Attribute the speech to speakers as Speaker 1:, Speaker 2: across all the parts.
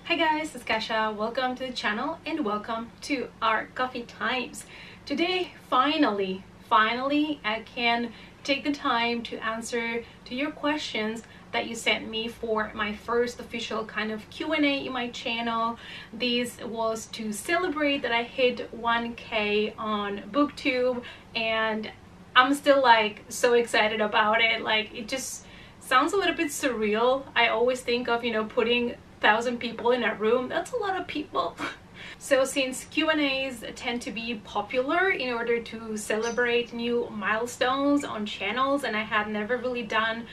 Speaker 1: Hi guys, it's Kasha. Welcome to the channel and welcome to our coffee times. Today, finally, I can take the time to answer to your questions that you sent me for my first official kind of Q&A in my channel. This was to celebrate that I hit 1K on Booktube, and I'm still like so excited about it. Like, it just sounds a little bit surreal. I always think of, putting 1,000 people in a room. That's a lot of people. So since Q&As tend to be popular in order to celebrate new milestones on channels, and I had never really done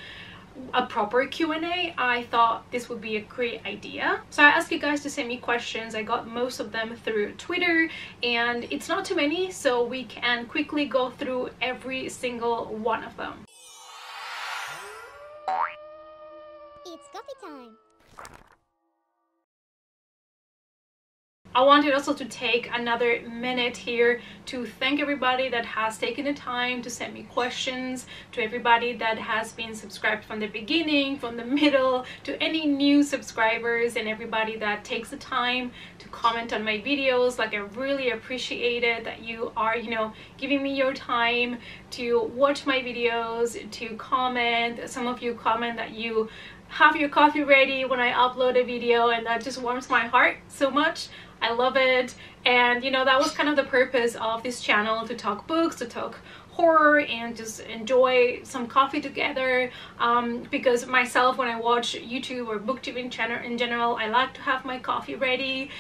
Speaker 1: a proper Q&A, I thought this would be a great idea. So I asked you guys to send me questions. I got most of them through Twitter, and it's not too many, so we can quickly go through every single one of them.
Speaker 2: It's coffee time.
Speaker 1: I wanted also to take another minute here to thank everybody that has taken the time to send me questions, to everybody that has been subscribed from the beginning, from the middle, to any new subscribers, and everybody that takes the time to comment on my videos. Like, I really appreciate it that you are, giving me your time to watch my videos, to comment. Some of you comment that you have your coffee ready when I upload a video, and that just warms my heart so much. I love it. And that was kind of the purpose of this channel, to talk books, to talk horror, and just enjoy some coffee together, because myself, when I watch YouTube or Booktube in general, I like to have my coffee ready.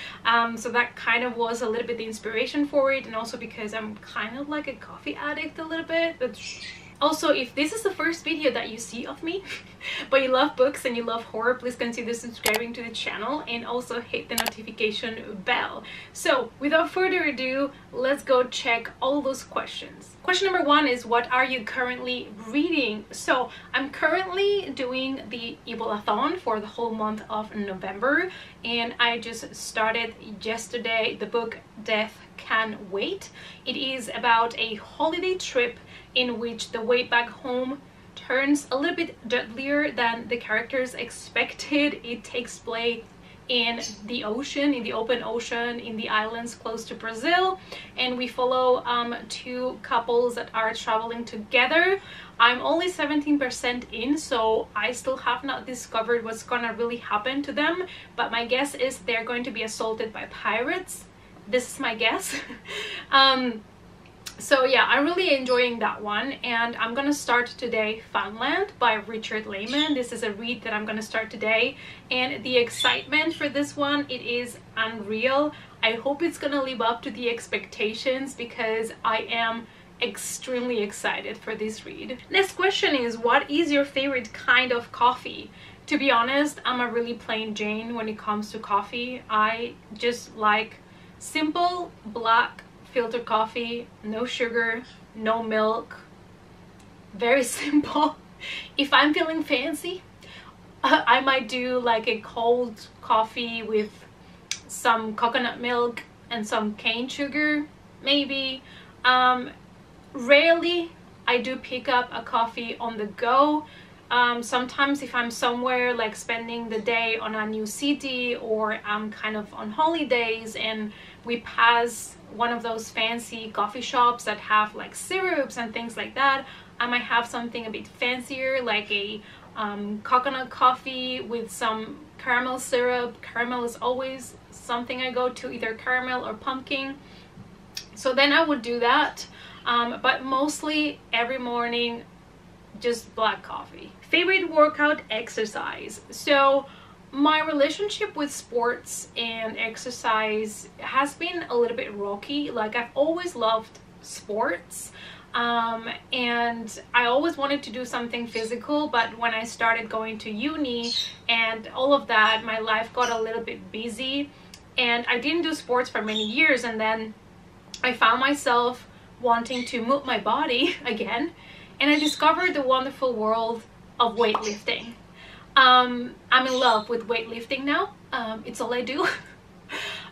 Speaker 1: So that kind of was a little bit the inspiration for it, and also because I'm kind of like a coffee addict a little bit. But also, if this is the first video that you see of me, but you love books and you love horror, please consider subscribing to the channel and also hit the notification bell. So without further ado, let's go check all those questions. Question number one is, what are you currently reading? So I'm currently doing the Ebola-thon for the whole month of November, and I just started yesterday the book Death Can Wait. It is about a holiday trip in which the way back home turns a little bit deadlier than the characters expected. It takes place in the ocean, in the open ocean, in the islands close to Brazil, and we follow two couples that are traveling together. I'm only 17% in, so I still have not discovered what's gonna really happen to them, but my guess is they're going to be assaulted by pirates. This is my guess. So yeah, I'm really enjoying that one, and I'm gonna start today Funland by Richard Lehman. This is a read that I'm gonna start today, and the excitement for this one, it is unreal. I hope it's gonna live up to the expectations, because I am extremely excited for this read. Next question is, what is your favorite kind of coffee? To be honest, I'm a really plain Jane when it comes to coffee. I just like simple black filter coffee, no sugar, no milk, very simple. If I'm feeling fancy, I might do like a cold coffee with some coconut milk and some cane sugar, maybe. Rarely I do pick up a coffee on the go. Sometimes if I'm somewhere, like spending the day on a new city, or I'm kind of on holidays and we pass one of those fancy coffee shops that have like syrups and things like that, I might have something a bit fancier, like a coconut coffee with some caramel syrup. Caramel is always something I go to, either caramel or pumpkin. So then I would do that, but mostly every morning just black coffee. Favorite workout exercise? So my relationship with sports and exercise has been a little bit rocky. Like, I've always loved sports, and I always wanted to do something physical, but when I started going to uni and all of that, my life got a little bit busy, and I didn't do sports for many years, and then I found myself wanting to move my body again, and I discovered the wonderful world of weightlifting. I'm in love with weightlifting now. It's all I do.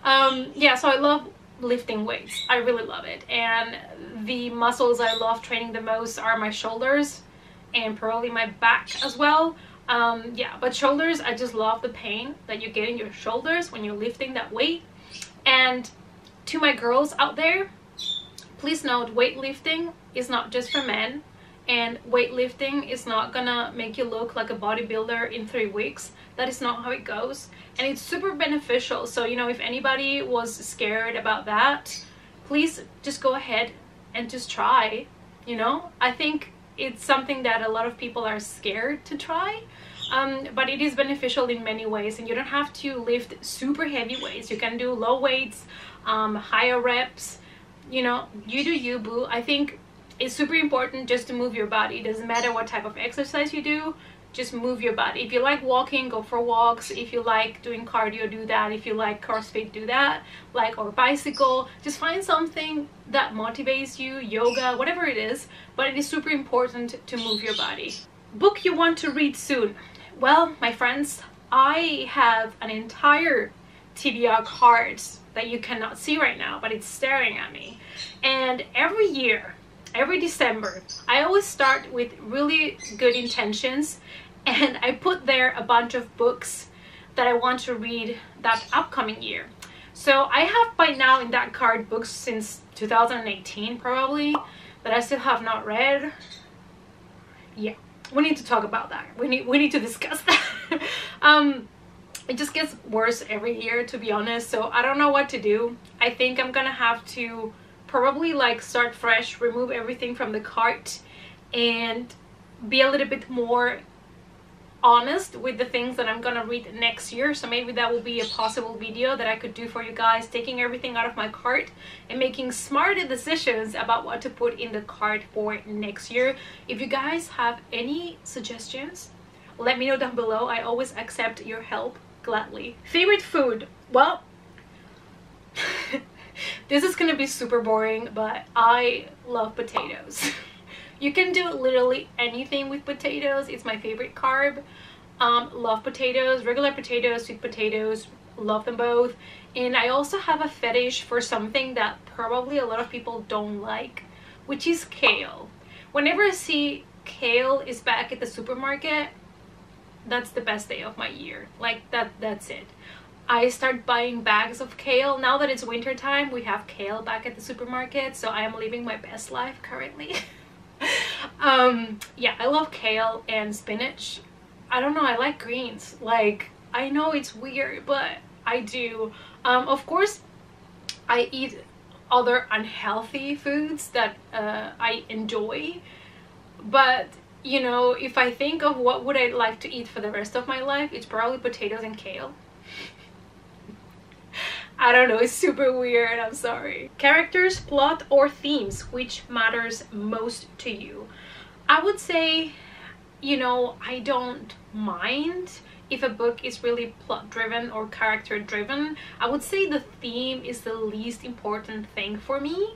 Speaker 1: Yeah, so I love lifting weights. I really love it, and the muscles I love training the most are my shoulders and probably my back as well. Yeah, but shoulders, I just love the pain that you get in your shoulders when you're lifting that weight. And to my girls out there, please note, weightlifting is not just for men, and weightlifting is not gonna make you look like a bodybuilder in 3 weeks. That is not how it goes, and it's super beneficial. So, you know, if anybody was scared about that, please just go ahead and just try. You know, I think it's something that a lot of people are scared to try, but it is beneficial in many ways, and you don't have to lift super heavy weights. You can do low weights, higher reps. You know, you do you, boo. I think it's super important just to move your body. It doesn't matter what type of exercise you do, just move your body. If you like walking, go for walks. If you like doing cardio, do that. If you like CrossFit, do that. Like, or bicycle, just find something that motivates you, yoga, whatever it is, but it is super important to move your body. Book you want to read soon. Well, my friends, I have an entire TBR cards that you cannot see right now, but it's staring at me. And every year, every December, I always start with really good intentions, and I put there a bunch of books that I want to read that upcoming year. So I have by now in that card books since 2018 probably that I still have not read. Yeah, we need to talk about that. We need to discuss that. It just gets worse every year, to be honest, so I don't know what to do. I think I'm gonna have to probably like start fresh, remove everything from the cart, and be a little bit more honest with the things that I'm gonna read next year. So maybe that will be a possible video that I could do for you guys, taking everything out of my cart and making smarter decisions about what to put in the cart for next year. If you guys have any suggestions, let me know down below. I always accept your help gladly. Favorite food? Well, this is gonna be super boring, but I love potatoes. You can do literally anything with potatoes. It's my favorite carb. Love potatoes, regular potatoes, sweet potatoes, love them both. And I also have a fetish for something that probably a lot of people don't like, which is kale. Whenever I see kale is back at the supermarket, that's the best day of my year. Like that's it. I start buying bags of kale. Now that it's winter time, we have kale back at the supermarket, so I am living my best life currently. Yeah, I love kale and spinach. I don't know, I like greens. Like, I know it's weird, but I do. Of course, I eat other unhealthy foods that I enjoy, but you know, if I think of what would I like to eat for the rest of my life, it's probably potatoes and kale. I don't know, it's super weird, I'm sorry. Characters, plot, or themes, which matters most to you? I would say, you know, I don't mind if a book is really plot driven or character driven. I would say the theme is the least important thing for me.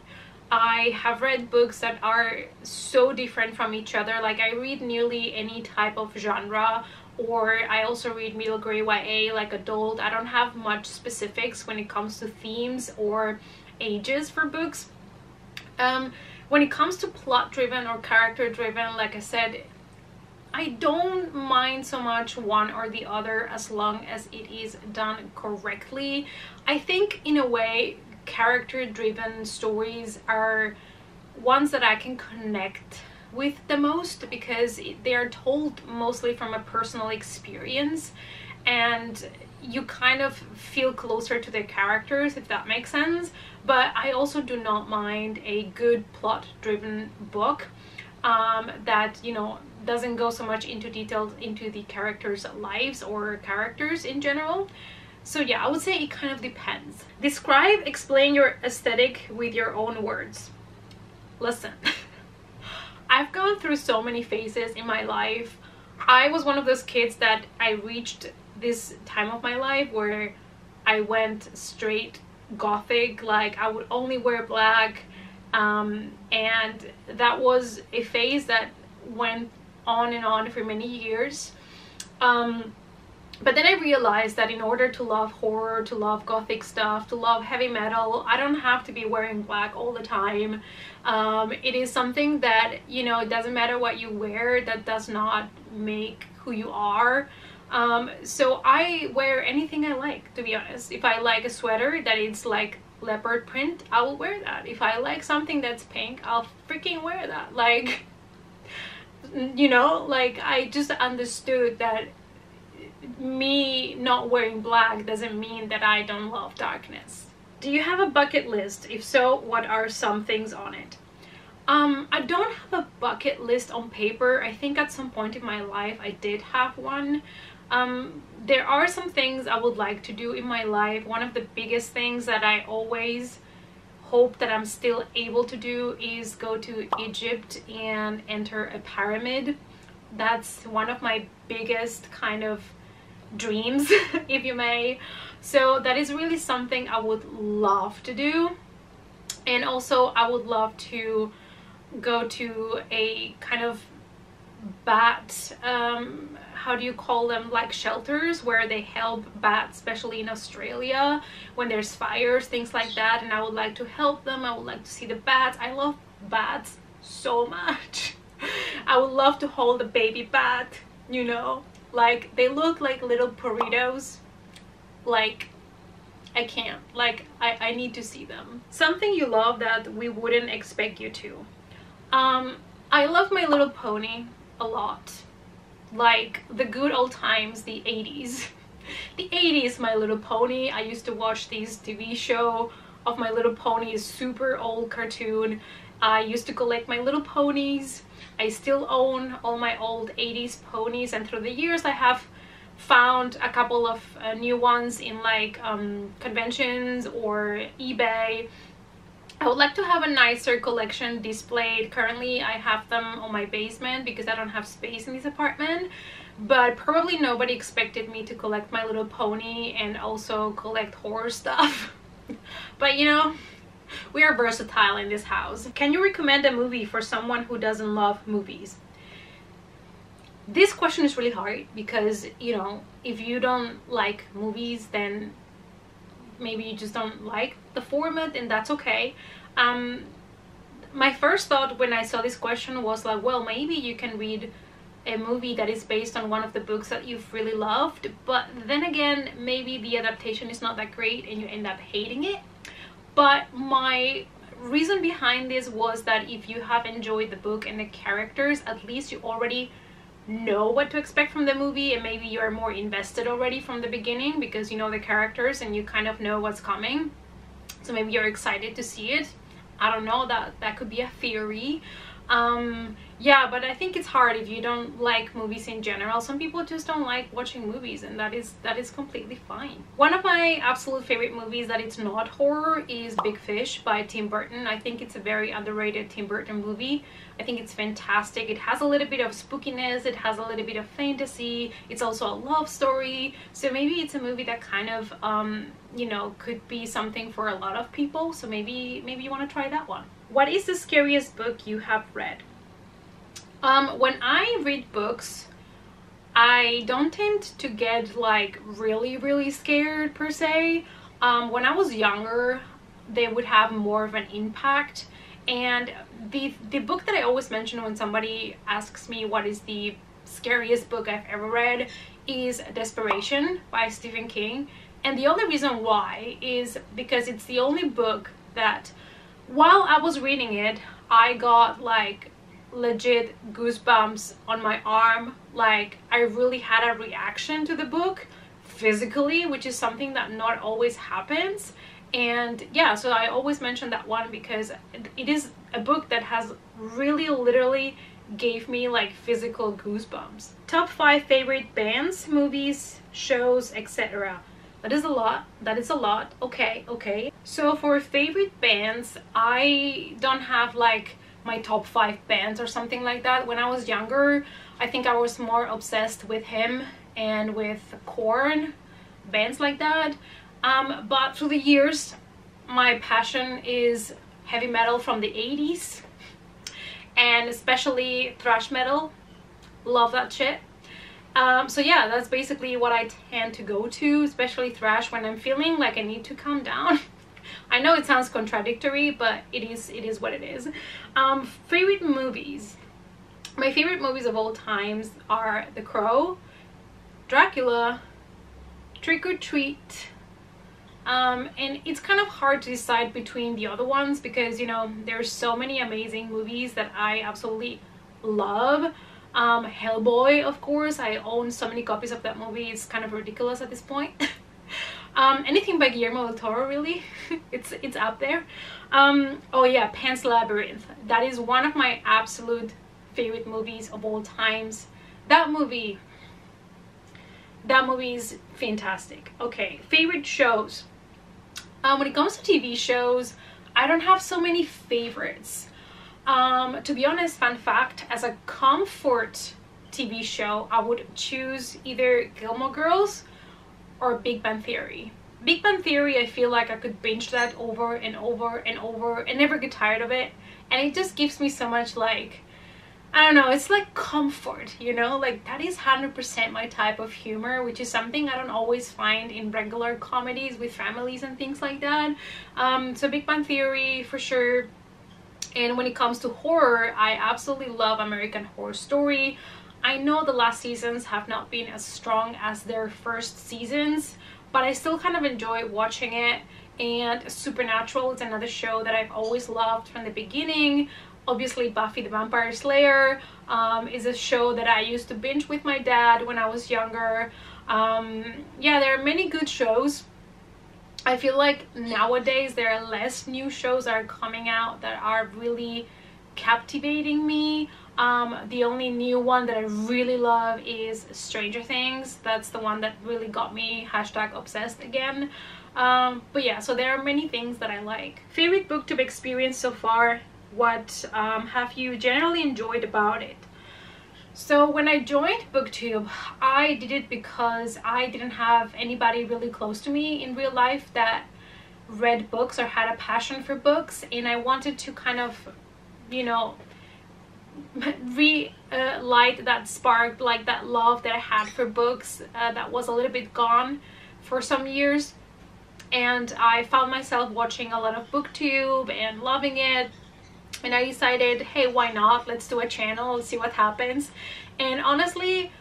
Speaker 1: I have read books that are so different from each other. Like, I read nearly any type of genre, or I also read middle grade YA, like adult. I don't have much specifics when it comes to themes or ages for books. When it comes to plot driven or character driven, like I said, I don't mind so much one or the other as long as it is done correctly. I think in a way character driven stories are ones that I can connect with the most, because they are told mostly from a personal experience, and you kind of feel closer to the characters, if that makes sense. But I also do not mind a good plot driven book that, you know, doesn't go so much into detail into the characters' lives or characters in general. So yeah, I would say it kind of depends. Describe, explain your aesthetic with your own words. Listen, I've gone through so many phases in my life. I was one of those kids that I reached this time of my life where I went straight gothic. Like, I would only wear black, and that was a phase that went on and on for many years. But then I realized that in order to love horror, to love gothic stuff, to love heavy metal, I don't have to be wearing black all the time. It is something that, you know, it doesn't matter what you wear, that does not make who you are. So I wear anything I like, to be honest. If I like a sweater that it's like leopard print, I will wear that. If I like something that's pink, I'll freaking wear that. Like, you know, like I just understood that me not wearing black doesn't mean that I don't love darkness. Do you have a bucket list? If so, what are some things on it? I don't have a bucket list on paper. I think at some point in my life I did have one. There are some things I would like to do in my life. One of the biggest things that I always hope that I'm still able to do is go to Egypt and enter a pyramid. That's one of my biggest kind of dreams, if you may. So that is really something I would love to do. And also I would love to go to a kind of bat, how do you call them, like shelters where they help bats, especially in Australia when there's fires, things like that. And I would like to help them. I would like to see the bats. I love bats so much. I would love to hold a baby bat, you know, like they look like little burritos. Like I can't, like I need to see them. Something you love that we wouldn't expect you to. I love My Little Pony a lot. Like the good old times, the 80s. The 80s My Little Pony. I used to watch this TV show of My Little Pony, a super old cartoon. I used to collect My Little Ponies. I still own all my old 80s ponies, and through the years I have found a couple of new ones in like conventions or eBay. I would like to have a nicer collection displayed. Currently I have them on my basement because I don't have space in this apartment, but probably nobody expected me to collect My Little Pony and also collect horror stuff. But you know, we are versatile in this house. Can you recommend a movie for someone who doesn't love movies? This question is really hard because, you know, if you don't like movies, then maybe you just don't like the format, and that's okay. My first thought when I saw this question was like, well, maybe you can read a movie that is based on one of the books that you've really loved, but then again, maybe the adaptation is not that great and you end up hating it. But my reason behind this was that if you have enjoyed the book and the characters, at least you already know what to expect from the movie, and maybe you're more invested already from the beginning because you know the characters and you kind of know what's coming, so maybe you're excited to see it. I don't know, that could be a theory. Yeah, but I think it's hard if you don't like movies in general. Some people just don't like watching movies, and that is completely fine. One of my absolute favorite movies that it's not horror is Big Fish by Tim Burton. I think it's a very underrated Tim Burton movie. I think it's fantastic. It has a little bit of spookiness, it has a little bit of fantasy, it's also a love story, so maybe it's a movie that kind of you know, could be something for a lot of people. So maybe you want to try that one. What is the scariest book you have read? When I read books, I don't tend to get like really scared per se. When I was younger, they would have more of an impact. And the book that I always mention when somebody asks me what is the scariest book I've ever read is Desperation by Stephen King. And the only reason why is because it's the only book that while I was reading it, I got like legit goosebumps on my arm. Like I really had a reaction to the book physically, which is something that not always happens. And yeah, so I always mention that one because it is a book that has really literally gave me like physical goosebumps. Top 5 favorite bands, movies, shows, etc. That is a lot. That is a lot. Okay. So for favorite bands, I don't have like my top 5 bands or something like that. When I was younger, I think I was more obsessed with him and with Korn, bands like that. But through the years, my passion is heavy metal from the 80s, and especially thrash metal. Love that shit. So yeah, that's basically what I tend to go to, especially thrash when I'm feeling like I need to calm down. I know it sounds contradictory, but it is what it is. Favorite movies. My favorite movies of all times are The Crow, Dracula, Trick or Treat, and it's kind of hard to decide between the other ones because, you know, there's so many amazing movies that I absolutely love. Hellboy, of course, I own so many copies of that movie, it's kind of ridiculous at this point. Anything by Guillermo del Toro, really. it's up there. Oh yeah, Pan's Labyrinth, that is one of my absolute favorite movies of all times. That movie is fantastic. Okay, favorite shows. When it comes to TV shows, I don't have so many favorites. To be honest, fun fact, as a comfort TV show, I would choose either Gilmore Girls or Big Bang Theory. Big Bang Theory, I feel like I could binge that over and over and over and never get tired of it, and it just gives me so much, like, I don't know, it's like comfort, you know, like that is 100% my type of humor, which is something I don't always find in regular comedies with families and things like that. So Big Bang Theory for sure. And when it comes to horror, I absolutely love American Horror Story. I know the last seasons have not been as strong as their first seasons, but I still kind of enjoy watching it. And Supernatural is another show that I've always loved from the beginning. Obviously, Buffy the Vampire Slayer is a show that I used to binge with my dad when I was younger. Yeah, there are many good shows. I feel like nowadays there are less new shows that are coming out that are really captivating me. The only new one that I really love is Stranger Things. That's the one that really got me #obsessed again. But yeah, so there are many things that I like. Favorite booktube experience so far? What have you generally enjoyed about it? So when I joined Booktube, I did it because I didn't have anybody really close to me in real life that read books or had a passion for books, and I wanted to kind of, you know, relight that spark, like that love that I had for books that was a little bit gone for some years. And I found myself watching a lot of Booktube and loving it. And I decided, hey, why not? Let's do a channel, see what happens. And honestly,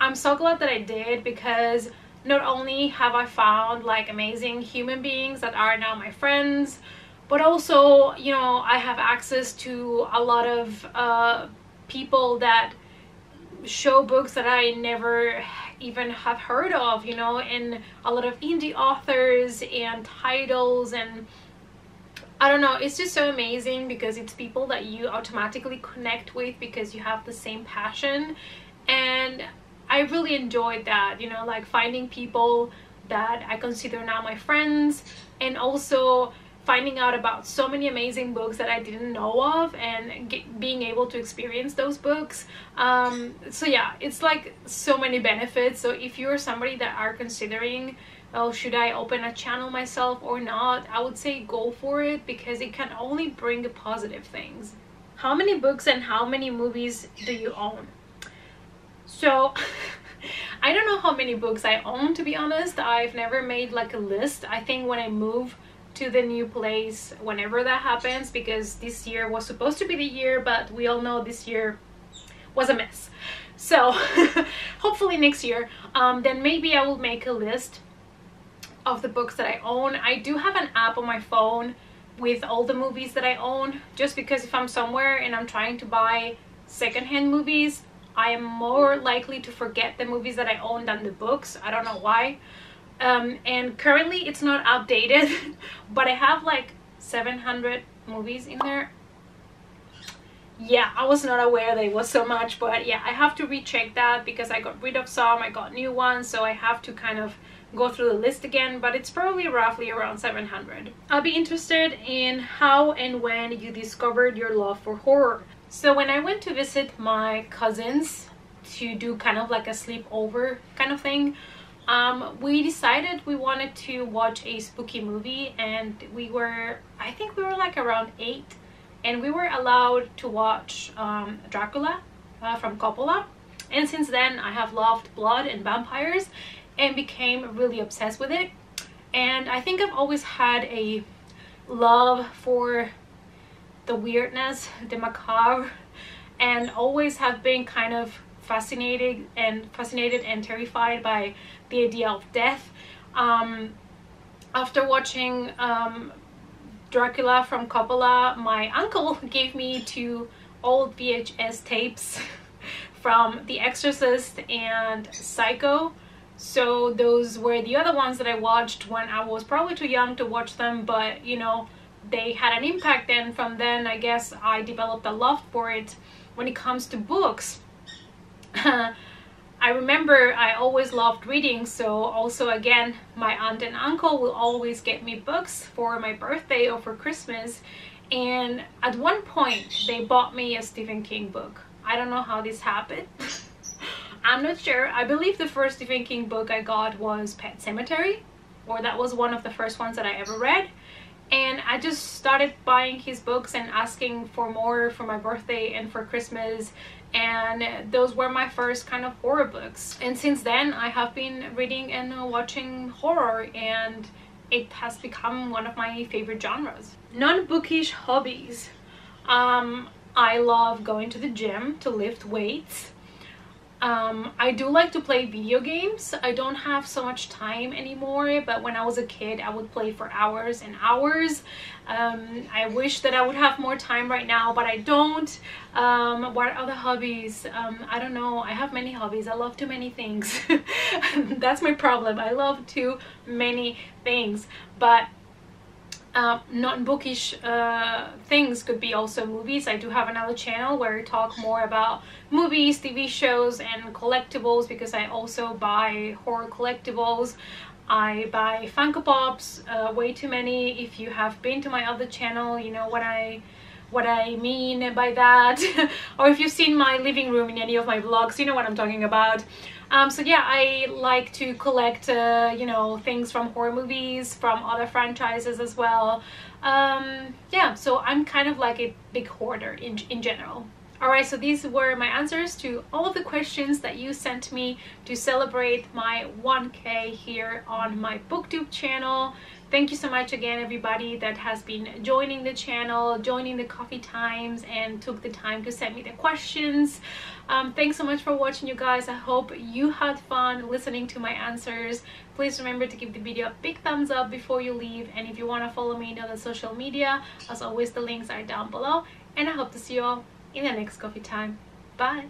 Speaker 1: I'm so glad that I did, because not only have I found like amazing human beings that are now my friends, but also, you know, I have access to a lot of people that show books that I never even have heard of, you know, and a lot of indie authors and titles, and I don't know, it's just so amazing because it's people that you automatically connect with because you have the same passion. And I really enjoyed that, you know, like finding people that I consider now my friends, and also finding out about so many amazing books that I didn't know of, and being able to experience those books. So yeah, it's like so many benefits. So if you're somebody that are considering, oh, should I open a channel myself or not, I would say go for it, because it can only bring positive things. How many books and how many movies do you own? So I don't know how many books I own, to be honest. I've never made like a list. I think when I move to the new place, whenever that happens, because this year was supposed to be the year, but we all know this year was a mess. So hopefully next year, then maybe I will make a list of the books that I own. I do have an app on my phone with all the movies that I own, just because if I'm somewhere and I'm trying to buy secondhand movies, I am more likely to forget the movies that I own than the books. I don't know why. And currently it's not updated, but I have like 700 movies in there. Yeah, I was not aware that it was so much, but yeah, I have to recheck that because I got rid of some, I got new ones, so I have to kind of go through the list again, but it's probably roughly around 700. I'll be interested in how and when you discovered your love for horror. So when I went to visit my cousins to do kind of like a sleepover kind of thing, we decided we wanted to watch a spooky movie, and I think we were like around 8, and we were allowed to watch Dracula from Coppola. And since then I have loved blood and vampires and became really obsessed with it. And I think I've always had a love for the weirdness, the macabre, and always have been kind of fascinated and terrified by the idea of death. After watching Dracula from Coppola, my uncle gave me 2 old VHS tapes from The Exorcist and Psycho. So those were the other ones that I watched when I was probably too young to watch them, but you know, they had an impact, and from then I guess I developed a love for it. When it comes to books, I remember I always loved reading, so also again my aunt and uncle will always get me books for my birthday or for Christmas, and at one point they bought me a Stephen King book. I don't know how this happened. I'm not sure. I believe the first Stephen King book I got was Pet Sematary, or that was one of the first ones that I ever read. And I just started buying his books and asking for more for my birthday and for Christmas, and those were my first kind of horror books. And since then I have been reading and watching horror, and it has become one of my favorite genres. Non-bookish hobbies. I love going to the gym to lift weights. I do like to play video games. I don't have so much time anymore, but when I was a kid I would play for hours and hours. I wish that I would have more time right now, but I don't. What other hobbies? I don't know. I have many hobbies. I love too many things. That's my problem. I love too many things. But non-bookish things could be also movies. I do have another channel where I talk more about movies, TV shows, and collectibles, because I also buy horror collectibles. I buy Funko Pops, way too many. If you have been to my other channel, you know what I mean by that. Or if you've seen my living room in any of my vlogs, you know what I'm talking about. So yeah, I like to collect you know, things from horror movies, from other franchises as well. Yeah, so I'm kind of like a big hoarder in general. Alright, so these were my answers to all of the questions that you sent me to celebrate my 1K here on my Booktube channel. Thank you so much again, everybody that has been joining the channel, joining the coffee times, and took the time to send me the questions. Thanks so much for watching, you guys. I hope you had fun listening to my answers. Please remember to give the video a big thumbs up before you leave, and if you want to follow me on other social media, as always the links are down below, and I hope to see you all in the next coffee time. Bye!